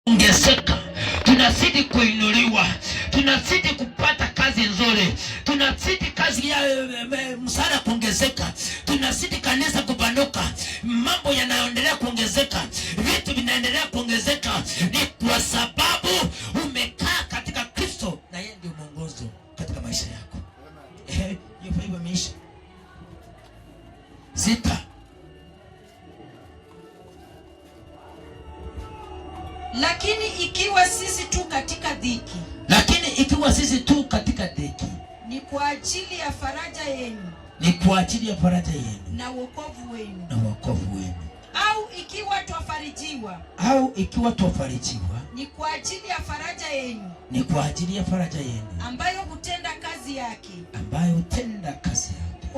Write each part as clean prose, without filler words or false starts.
ongezeka, tunazidi kuinuliwa, tunazidi kupata kazi nzuri, tunazidi kazi ya msaada kuongezeka, tunazidi kanisa kupanuka, mambo yanaendelea kuongezeka, vitu vinaendelea kuongezeka. Ni kwa sababu umekaa katika Kristo na yeye ndio mwongozo katika maisha yako. Hivyo maisha sita. Lakini ikiwa sisi tu katika dhiki, ni kwa ajili ya faraja yenu, na wokovu wenu. Au ikiwa twafarijiwa, ni kwa ajili ya faraja yenu, ambayo hutenda kazi yake,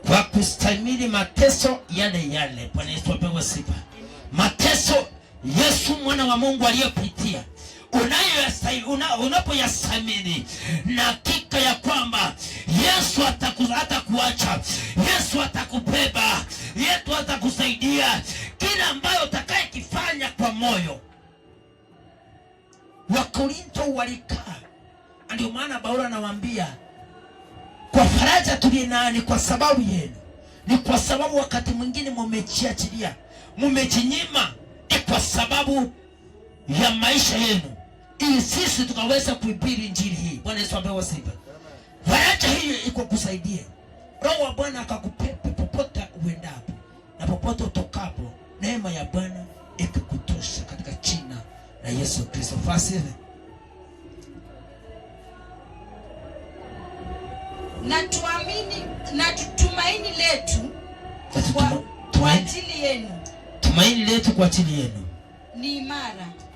kwa kustahimili mateso yale yale. Bwana Yesu apewe sifa. Mateso Yesu mwana wa Mungu aliyopitia, unapoyasamini na hakika ya kwamba Yesu atakuacha, Yesu atakubeba, Yesu atakusaidia kila ambayo utakaye kifanya kwa moyo. Wakorintho walikaa, ndio maana Paulo anawaambia kwa faraja tuliye nani kwa sababu yenu. Ni kwa sababu wakati mwingine mumejiachilia, mumejinyima, ni kwa sababu ya maisha yenu, ili sisi tukaweza kuhubiri injili hii. Bwana Yesu apewe sifa. Faraja hiyo iko kusaidia. Roho wa Bwana akakupepe popote uendapo na popote utokapo, neema ya Bwana ikakutosha katika jina la Yesu Kristo. Fasiri. Na tumaini letu kwa ajili yenu, tumaini letu kwa ajili yenu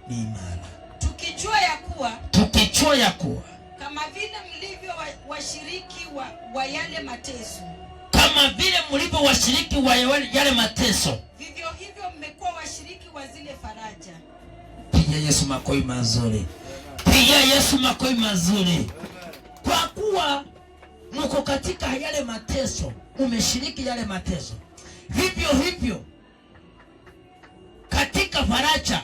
ni imara, tukijua ya kuwa kama vile mlivyo washiriki wa yale mateso, vivyo hivyo mmekuwa washiriki wa zile faraja. Pigia Yesu makofi mazuri. Kwa kuwa mko katika yale mateso, umeshiriki yale mateso, vivyo hivyo katika faraja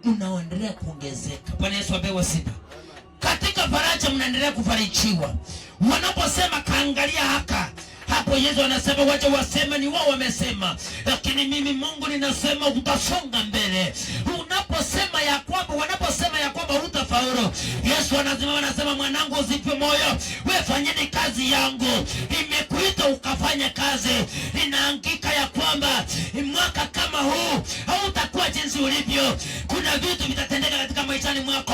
mnaendelea kuongezeka. Bwana Yesu apewe sifa. Katika faraja mnaendelea kufarijiwa. Wanaposema kaangalia hapo Yesu anasema wacha waseme, ni wao wamesema, lakini mimi Mungu ninasema utasonga mbele. Wanaposema ya kwamba hutafaulu, Yesu anasema mwanangu usife moyo, wewe fanyeni kazi yangu, nimekuita ukafanya kazi. Ninaangika ya kwamba mwaka kama huu hautakuwa jinsi ulivyo. Kuna vitu vitatendeka katika maishani mwako,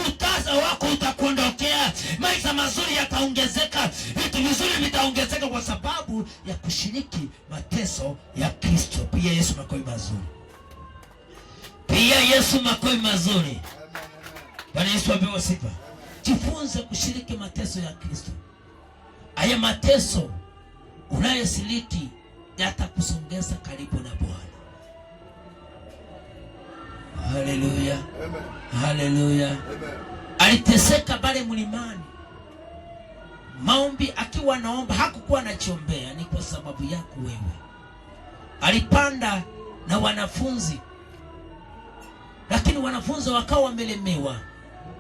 utasa wako utakuondokea, maisha mazuri yataongezeka, vitu vizuri vitaongezeka kwa sababu ya kushiriki mateso ya Kristo. Pia Yesu makofi mazuri. Bwana Yesu apewe sifa. Jifunze kushiriki mateso ya Kristo. Haya mateso unayoshiriki yatakusongeza karibu na Bwana. Haleluya. Aliteseka pale mlimani, maombi akiwa naomba, hakukuwa anachiombea, ni kwa sababu yako wewe. Alipanda na wanafunzi, lakini wanafunzi wakawa wamelemewa.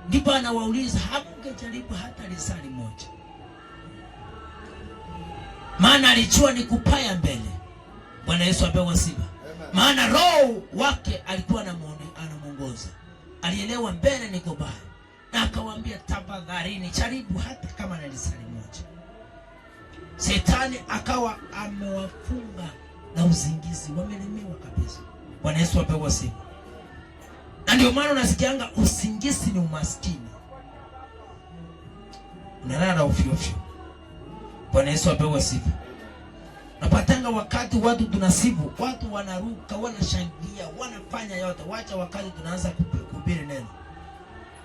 Ndipo anawauliza, hamngejaribu hata lisali moja? Maana alijua ni kupaya mbele. Bwana Yesu apewe sifa. Maana roho wake alikuwa anamuongoza, alielewa mbele ni kubaya, na akawaambia tafadhali jaribu hata kama na lisali moja. Shetani akawa amewafunga na usingizi, wamelemewa kabisa. Bwana Yesu apewe sifa. Na ndio maana unasikianga usingizi ni umaskini, unalala ovyo. Bwana Yesu apewe sifa. Napatanga wakati watu tunasifu, watu wanaruka, wanashangilia, wanafanya yote. Wacha wakati tunaanza kuhubiri neno,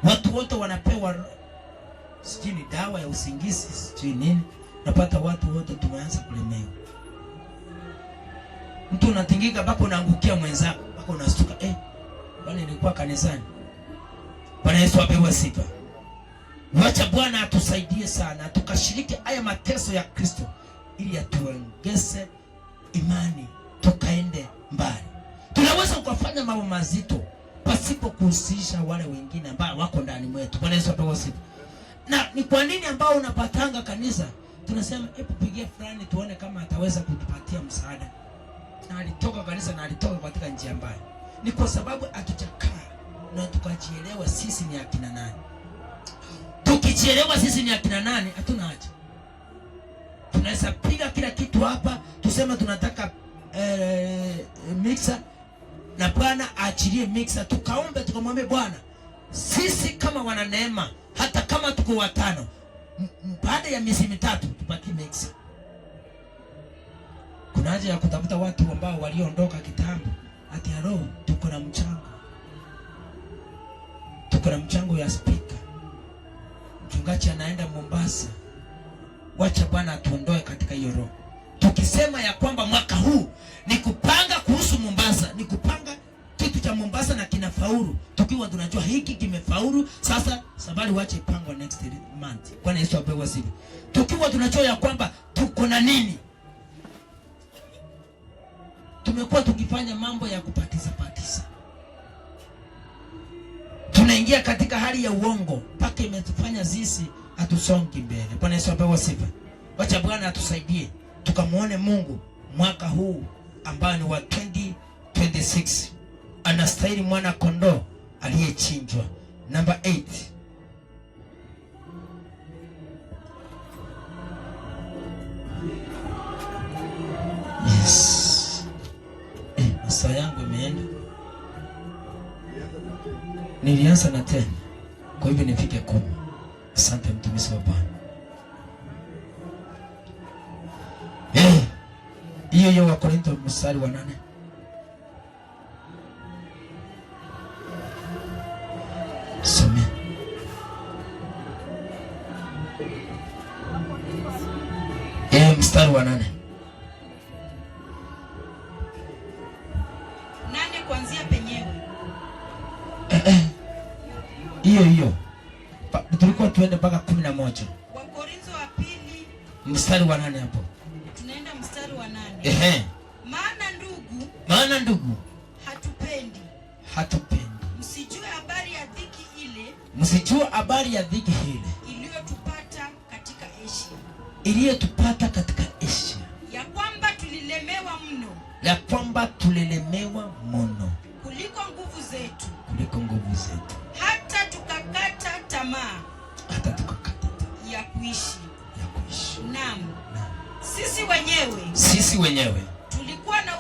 watu wote wanapewa sijui ni dawa ya usingizi sijui nini. Napata watu wote tumeanza kulemewa. Mtu unatingika mpaka unaangukia mwenzako, mpaka unastuka, bwana nilikuwa kanisani. Bwana Yesu apewe sifa. Wacha Bwana atusaidie sana tukashiriki haya mateso ya Kristo, ili atuongeze imani tukaende mbali. Tunaweza kufanya mambo mazito pasipo kuhusisha wale wengine ambao wako ndani mwetu. Bwana Yesu apewe sifa. Na ni kwa nini ambao unapatanga kanisa tunasema hebu pigie fulani tuone kama ataweza kutupatia msaada, na alitoka kanisa na alitoka katika njia mbaya? Ni kwa sababu hatujakaa na tukajielewa sisi ni akina nani. Tukijielewa sisi ni akina nani, hatuna haja. Tunaweza piga kila kitu hapa, tuseme tunataka mixer, na Bwana aachilie mixer, tukaombe tukamwambie Bwana, sisi kama wana neema, hata kama tuko 5, baada ya miezi 3 tupate mixer. Kuna haja ya kutafuta watu ambao waliondoka kitambo, ati roho tuko na mchango ya speaker. Mchungaji anaenda Mombasa, wacha Bwana atuondoe katika hiyo roho. Tukisema ya kwamba mwaka huu ni kupanga kuhusu Mombasa, ni kupanga kitu cha Mombasa na kinafaulu, tukiwa tunajua hiki kimefaulu, sasa sabari wache ipangwa next month. Bwana Yesu apewe sifa. Tukiwa tunajua ya kwamba tuko na nini. Tumekuwa tukifanya mambo ya kupatiza. Tunaingia katika hali ya uongo mpaka imetufanya sisi hatusongi mbele. Bwana Yesu apewe sifa. Wacha Bwana atusaidie tukamuone Mungu mwaka huu ambao ni wa 2026. Anastahili mwana kondoo aliyechinjwa. Number 8. Yes. Saa yangu imeenda. Nilianza na 10. Kwa hivyo nifike 10. Asante mtumishi wa Bwana. Hiyo wa Korintho mstari wa 8. Some. Mstari wa 8. 8 kuanzia penyewe. Hiyo. Tulikuwa tuende mpaka 11. Wa Korintho wa pili mstari wa 8 hapo. Tunaenda mstari wa 8. Maana ndugu hatupendi. Msijue habari ya dhiki ile. Iliyotupata katika Asia. Ya kwamba tulilemewa mno. Kuliko nguvu zetu. Hata tukakata tamaa. Ya kuishi. Naam. Sisi wenyewe tulikuwa na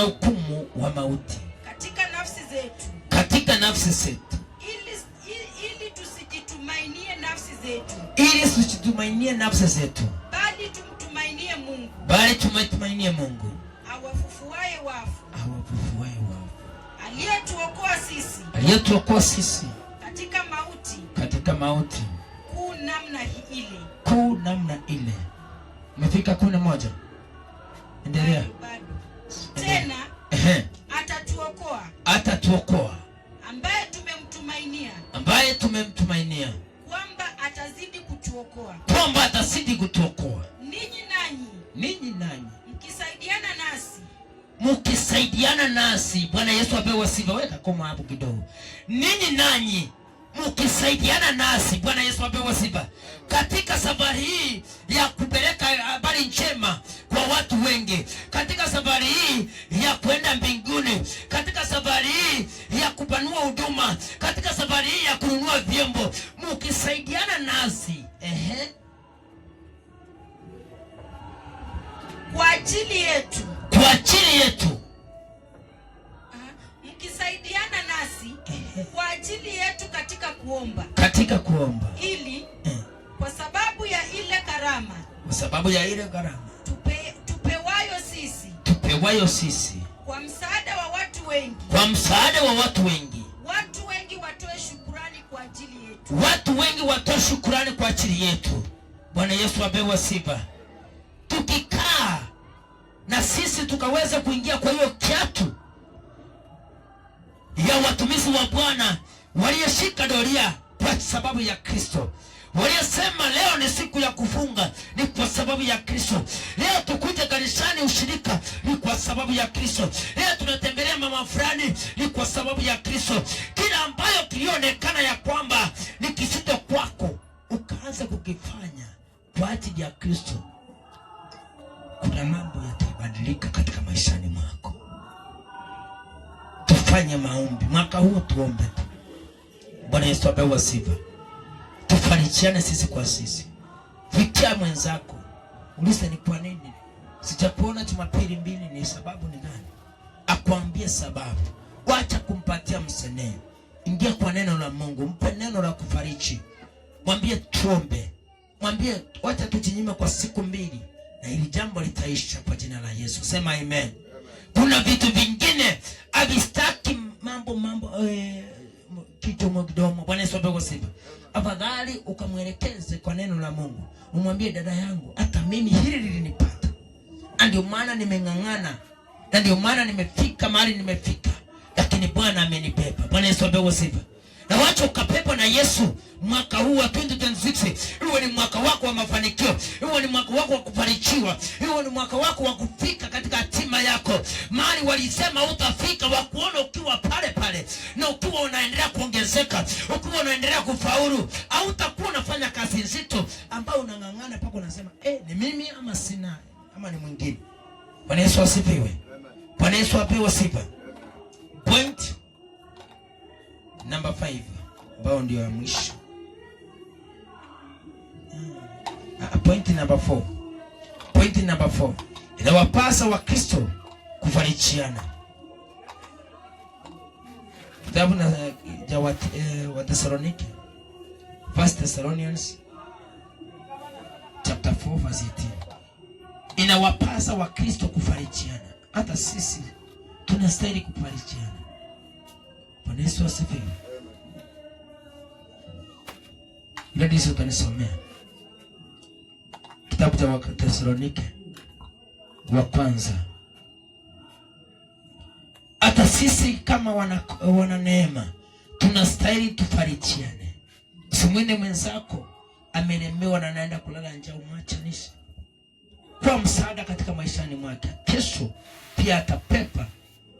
hukumu wa mauti. Katika nafsi zetu. Ili tusijitumainie nafsi zetu. Bali tumtumainie Mungu. Awafufuaye wafu. Aliyetuokoa sisi. Katika mauti. Kuu namna ile. Umefika 11. Endelea. Tena atatuokoa. Ambaye tumemtumainia. Kwamba atazidi kutuokoa. Ninyi nanyi. Mkisaidiana nasi. Bwana Yesu apewe sifa. Weka koma hapo kidogo. Ninyi nanyi mkisaidiana nasi. Bwana Yesu apewe sifa. Katika safari hii ya kupeleka habari njema kwa watu wengi, katika safari hii ya kwenda mbinguni, katika safari hii ya kupanua huduma, katika safari hii ya kununua vyombo, mkisaidiana nasi. Kwa ajili yetu. Mkisaidiana nasi kwa ajili yetu katika kuomba. Ili kwa sababu ya ile karama. Tupewayo sisi. Kwa msaada wa watu wengi. Watu wengi watoe shukrani kwa ajili yetu. Bwana Yesu apewe sifa. Tukikaa na sisi tukaweza kuingia kwa hiyo kiatu ya watumishi wa Bwana walioshika doria kwa sababu ya Kristo, Waliosema leo ni siku ya kufunga ni kwa sababu ya Kristo. Leo tukuje kanisani ushirika ni kwa sababu ya Kristo. Leo tunatembelea mama fulani ni kwa sababu ya Kristo. Kila ambayo kilionekana ya kwamba ni kisito kwako, ukaanza kukifanya kwa ajili ya Kristo, kuna mambo yatabadilika katika maishani mwako. Tufanye maombi mwaka huu, tuombe. Bwana Yesu apewe sifa. Tufarijiane sisi kwa sisi. Fikia mwenzako, uliza ni kwa nini sijakuona Jumapili mbili, ni sababu ni gani? Akwambie sababu. Wacha kumpatia mseneo. Ingia kwa neno la Mungu, mpe neno la kufariji. Mwambie tuombe. Mwambie wacha tujinyime kwa siku mbili na hili jambo litaisha kwa jina la Yesu. Sema amen. Kuna vitu vingine avistaki mambo kitu mdomo. Bwana Yesu apewe sifa. Afadhali ukamwelekeze kwa neno la Mungu. Umwambie dada yangu, hata mimi hili lilinipata. Ndio maana nimeng'ang'ana. Na ndio maana nimefika mahali nimefika. Lakini Bwana amenibeba. Bwana Yesu apewe sifa. Na wacha ukapepwa na Yesu mwaka huu wa 2026. Iwe ni mwaka wako wa mafanikio, iwe ni mwaka wako wa kufarijiwa, iwe ni mwaka wako wa kufika katika hatima yako. Mahali walisema utafika, wakuona ukiwa pale pale na ukiwa unaendelea kuongezeka, ukiwa unaendelea kufaulu. Au utakuwa unafanya kazi nzito ambao unang'ang'ana pako unasema ni mimi ama sina ama ni mwingine. Bwana Yesu asifiwe. Bwana Yesu apewe sifa. Point number 5 ambao ndio ya mwisho. Point number 4. Point number 4. Inawapasa wa Kristo kufarijiana. Kitabu cha wa Thessalonike, 1 Thessalonians chapter 4 verse 18. Inawapasa wa Kristo kufarijiana. Hata sisi tunastahili kufarijiana. Bwana Yesu asifiwe. Ile ndizo tunisomea. Kitabu cha Thessalonike wa kwanza. Hata sisi kama wana neema tunastahili tufarijiane. Usimwone mwenzako amelemewa na anaenda kulala njaa, umwachanishe. Kwa msaada katika maishani mwake. Kesho pia atapepa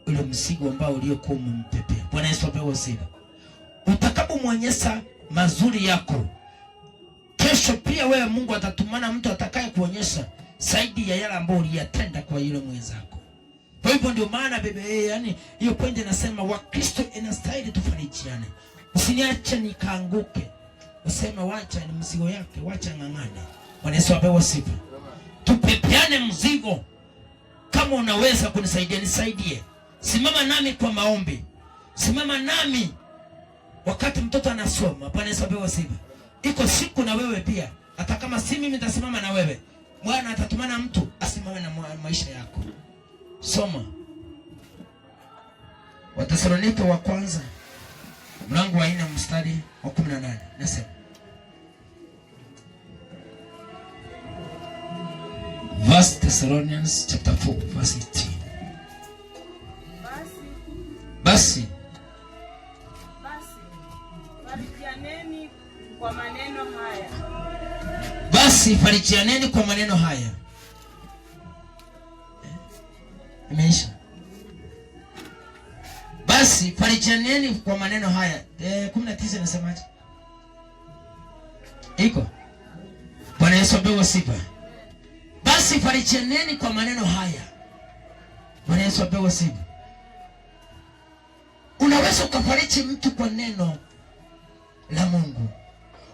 ule mzigo ambao uliokuwa umpepea. Bwana Yesu apewe sifa. Utakapomwonyesha mazuri yako, kesho pia wewe Mungu atatumana mtu atakaye kuonyesha zaidi ya yale ambayo uliyatenda kwa yule mwenzako. Kwa hivyo ndio maana yani hiyo point inasema wa Kristo inastahili tufarijiane. Usiniache nikaanguke. Useme wacha ni mzigo yake, wacha ng'ang'ane. Bwana Yesu apewe sifa. Tupepeane mzigo. Kama unaweza kunisaidia nisaidie. Simama nami kwa maombi. Simama nami wakati mtoto anasoma. Bwana Yesu apewe sifa. Iko siku na wewe pia, hata kama si mimi nitasimama na wewe, Bwana atatumana mtu asimame na maisha yako. Soma Wathesalonike wa kwanza mlango wa 4 mstari wa 18. Nasema 1 Thessalonians chapter 4 verse 18. Basi farijianeni kwa maneno haya. Basi farijianeni kwa maneno haya. Imeisha. Basi farijianeni kwa maneno haya. 19 inasemaje? Iko. Bwana Yesu apewe sifa. Basi farijianeni kwa maneno haya. Bwana Yesu apewe sifa. Unaweza ukafariji mtu kwa neno la Mungu.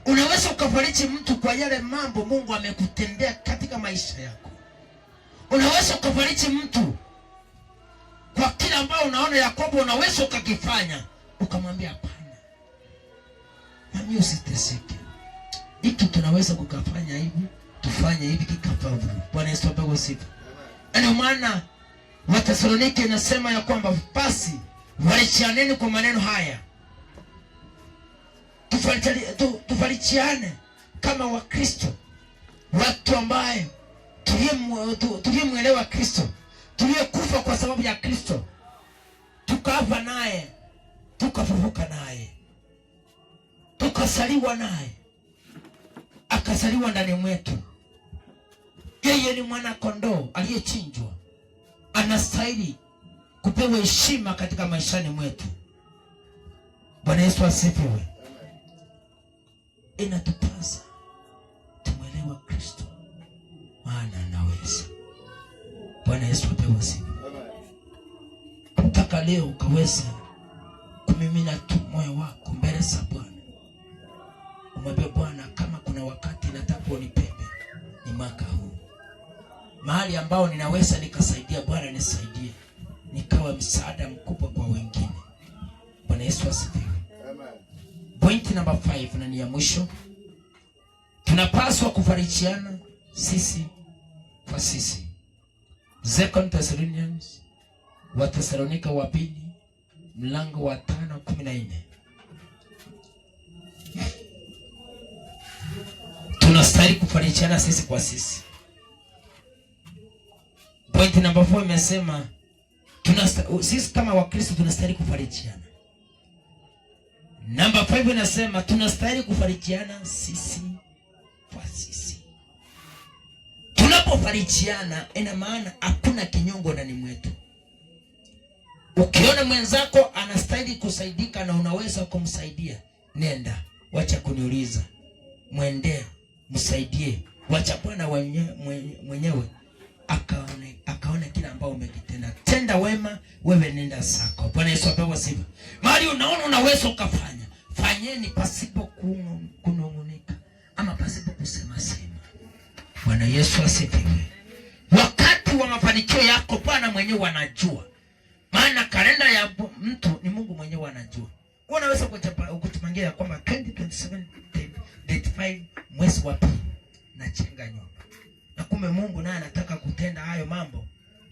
Unaweza ukafariji mtu kwa yale mambo Mungu amekutendea katika maisha yako. Unaweza ukafariji mtu kwa kila ambao unaona Yakobo unaweza ukakifanya, ukamwambia hapana, mami usiteseke, hiki tunaweza kukafanya hivi, tufanye hivi kikafaulu. Bwana Yesu apewe sifa. Ndio maana Wathesalonike inasema ya kwamba basi farijianeni kwa maneno haya. Tufarijiane kama Wakristo, watu ambaye tuliyemwelewa Kristo, tuliyekufa kwa sababu ya Kristo, tukafa naye, tukafufuka naye, tukasaliwa naye. akazaliwa ndani mwetu. Yeye ni mwana kondoo aliyechinjwa, anastahili kupewa heshima katika maishani mwetu. Bwana Yesu asifiwe. Inatupasa tumwelewe Kristo, maana anaweza. Bwana Yesu apewe sifa. Mpaka leo ukaweza kumimina tu moyo wako mbele za Bwana. Umwambie Bwana, kama kuna wakati nataka unipende, ni mwaka huu. Mahali ambao ninaweza nikasaidia, Bwana nisaidie, nikawa msaada mkubwa kwa wengine. Bwana Yesu asifiwe. Point number 5 na ni ya mwisho. Tunapaswa kufarijiana sisi kwa sisi. 2 Thessalonians, wa Thessalonika wa pili, mlango wa 5:14. Tunastahili kufarijiana sisi kwa sisi. Point number 4 imesema sisi kama Wakristo tunastahili kufarijiana. Number 5 inasema tunastahili kufarijiana sisi kwa sisi. Tunapofarijiana ina maana hakuna kinyongo ndani mwetu. Ukiona mwenzako anastahili kusaidika na unaweza kumsaidia, nenda, wacha kuniuliza, mwendee, msaidie. Wacha Bwana mwenyewe akaone kile ambao umekitenda. Tenda wema, wewe nenda zako. Bwana Yesu apewe sifa. Mahali unaona unaweza ukafanya, fanyeni pasipo kunung'unika ama pasipo kusema sema. Bwana Yesu asifiwe. Wakati wa mafanikio yako Bwana mwenyewe anajua. Maana kalenda ya mtu ni Mungu mwenyewe anajua. Unaweza kutupangia kwamba 2027 date 5 mwezi wa pili na chenga nyumba. Na kumbe Mungu naye anataka kutenda hayo mambo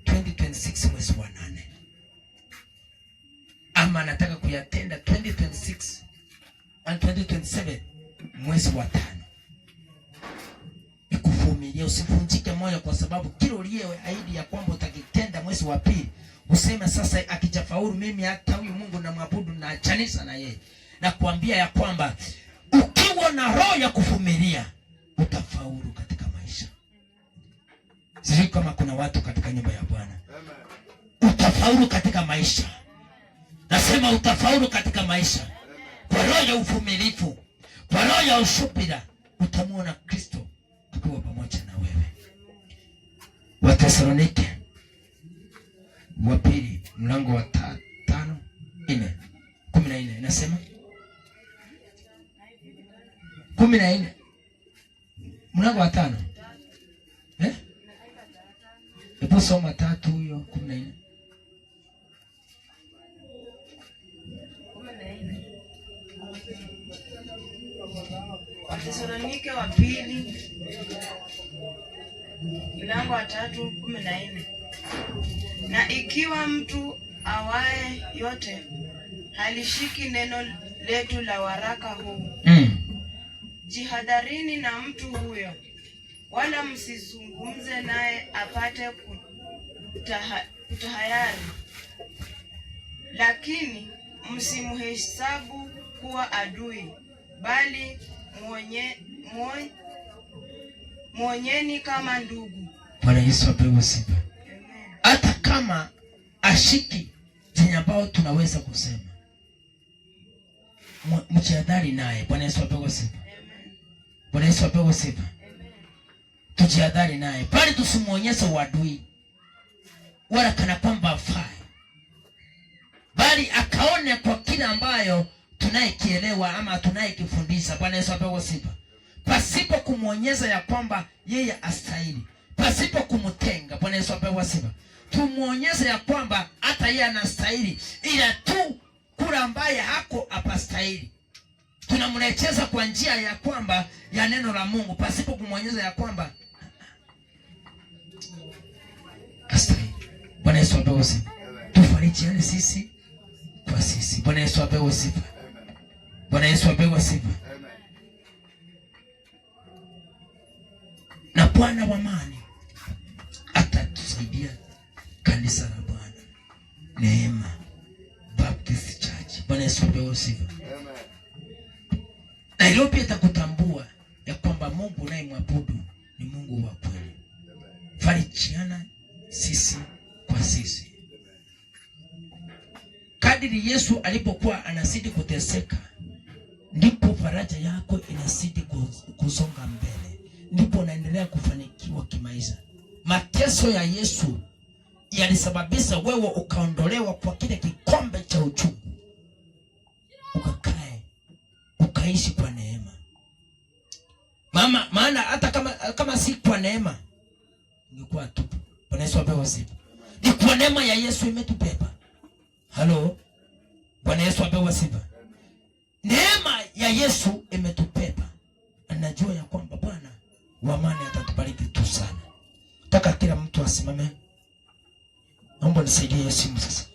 2026 mwezi wa 8. Ama anataka kuyatenda 2026 and 2027 mwezi wa 5. Ikuvumilie, usivunjike moyo, kwa sababu kile uliyeahidi ya kwamba utakitenda mwezi wa pili, useme sasa akijafaulu mimi hata huyu Mungu namwabudu na achanisha na yeye. Na kuambia ya kwamba ukiwa na roho ya kuvumilia utafaulu katika maisha. Sisi kama kuna watu katika nyumba ya Bwana, utafaulu katika maisha. Nasema utafaulu katika maisha. Kwa roho ya uvumilivu, kwa roho ya ushubira, utamuona Kristo akiwa pamoja na wewe. Wa Thessalonike wa pili, mlango wa 5:14 inasema 14 mlango wa 5 Hebu soma 3 hiyo 14. Wathesalonike wa pili mlango wa 3:14. Na ikiwa mtu awaye yote halishiki neno letu la waraka huu, jihadharini na mtu huyo, wala msizungumze naye apate kutahayari, lakini msimhesabu kuwa adui, bali mwonyeni kama ndugu. Bwana Yesu apewe sifa. Hata kama ashiki zenye ambao tunaweza kusema, mjihadhari naye. Bwana Yesu apewe sifa. Bwana Yesu apewe sifa. Tujihadhari naye, bali tusimuonyeshe uadui wala kana kwamba afai, bali akaone kwa kile ambayo tunayekielewa ama tunayekifundisha. Bwana Yesu apewe sifa. Pasipo kumuonyesha ya kwamba yeye astahili, pasipo kumtenga. Bwana Yesu apewe sifa. Tumuonyeshe ya kwamba hata yeye anastahili, ila tu kule ambaye hako hapastahili. Tunamlecheza kwa njia ya kwamba ya neno la Mungu, pasipo kumuonyesha ya kwamba astahili. Bwana Yesu apewe sifa. Tufarijiane sisi kwa sisi. Bwana Yesu apewe sifa. Bwana Yesu apewe sifa. Na Bwana wa amani atatusaidia kanisa la Bwana Neema Baptist Church. Bwana Yesu apewe sifa. Nairobi atakutambua ya kwamba Mungu Mungu unayemwabudu ni Mungu wa kweli. Farijiana sisi kwa sisi. Kadiri Yesu alipokuwa anazidi kuteseka, ndipo faraja yako inazidi kusonga mbele, ndipo unaendelea kufanikiwa kimaisha. Mateso ya Yesu yalisababisha wewe ukaondolewa kwa kile kikombe cha uchungu, ukaishi kwa neema. Maana hata kama si kwa neema ungekuwa tupu. Bwana Yesu apewe sifa. Ni kwa neema ya Yesu imetubeba. Halo. Bwana Yesu apewe sifa. Neema ya Yesu imetubeba. Anajua ya kwamba Bwana wa amani atatubariki tu sana. Nataka kila mtu asimame. Naomba nisaidie simu sasa.